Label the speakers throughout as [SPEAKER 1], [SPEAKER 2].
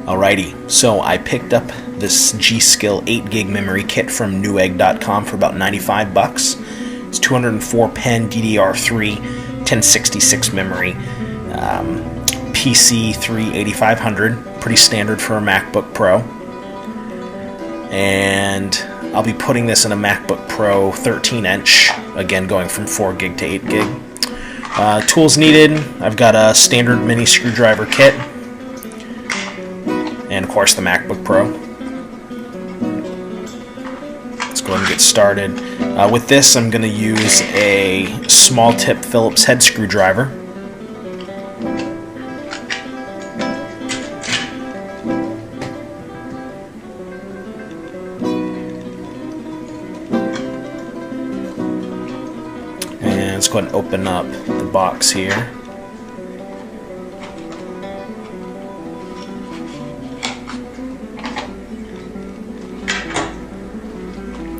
[SPEAKER 1] Alrighty, so I picked up this G-Skill 8GB memory kit from newegg.com for about 95 bucks. It's 204 pen DDR3 1066 memory, PC3 8500, pretty standard for a MacBook Pro. And I'll be putting this in a MacBook Pro 13-inch, again going from 4GB to 8GB. Tools needed, I've got a standard mini screwdriver kit, and of course the MacBook Pro. Let's go ahead and get started. With this, I'm going to use a small tip Phillips head screwdriver. And let's go ahead and open up the box here.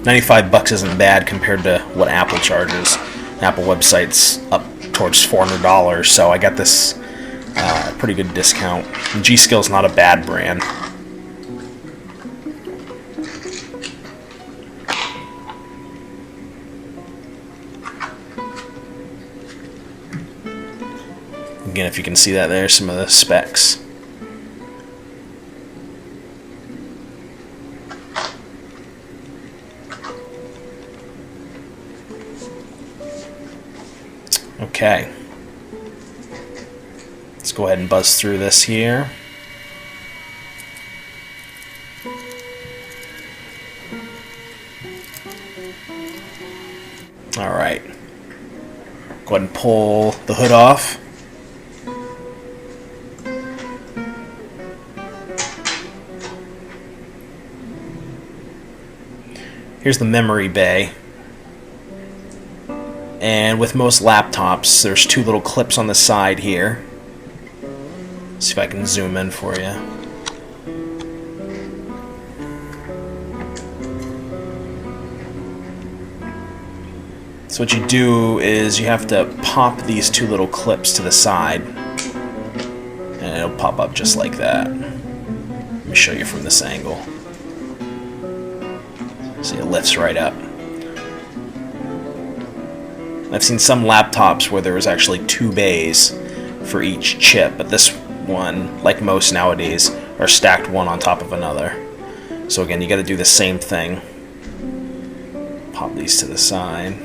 [SPEAKER 1] $95 isn't bad compared to what Apple charges. Apple website's up towards $400, so I got this pretty good discount. G-Skill's not a bad brand. Again, if you can see that there, some of the specs. Okay, let's go ahead and buzz through this here. Alright, go ahead and pull the hood off. Here's the memory bay. And with most laptops, there's two little clips on the side here. Let's see if I can zoom in for you. So what you do is you have to pop these two little clips to the side, and it'll pop up just like that. Let me show you from this angle. See, it lifts right up. I've seen some laptops where there was actually two bays for each chip, but this one, like most nowadays, are stacked one on top of another. So again, you got to do the same thing. Pop these to the side.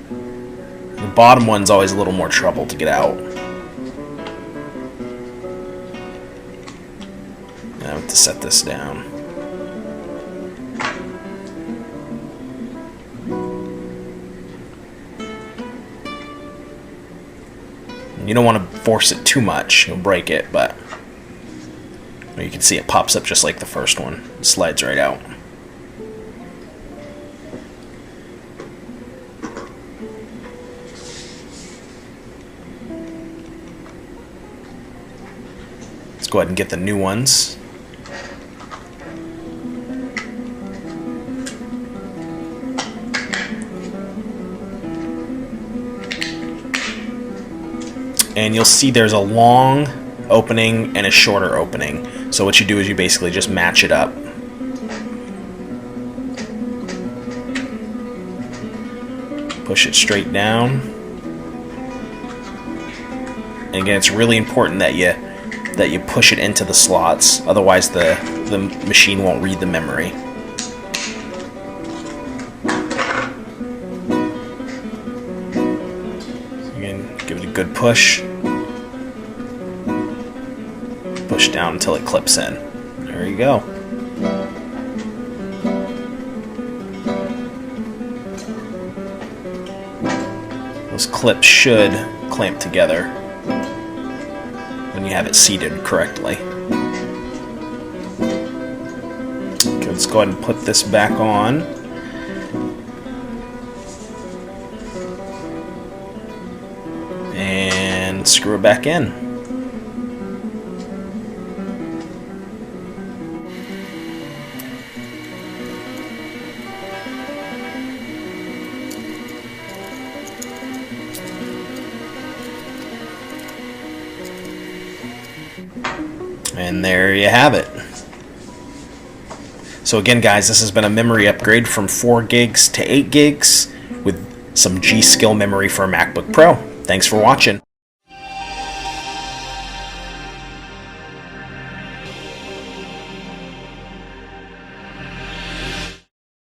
[SPEAKER 1] The bottom one's always a little more trouble to get out. I have to set this down. You don't want to force it too much, you'll break it, but you can see it pops up just like the first one. It slides right out. Let's go ahead and get the new ones. And you'll see there's a long opening and a shorter opening. So what you do is you basically just match it up. Push it straight down. And again, it's really important that you push it into the slots, otherwise the machine won't read the memory. Again, give it a good push. Push down until it clips in. There you go. Those clips should clamp together when you have it seated correctly. Okay, let's go ahead and put this back on. And screw it back in. And there you have it. So again, guys, this has been a memory upgrade from 4 gigs to 8 gigs with some G-Skill memory for a MacBook Pro. Thanks for watching.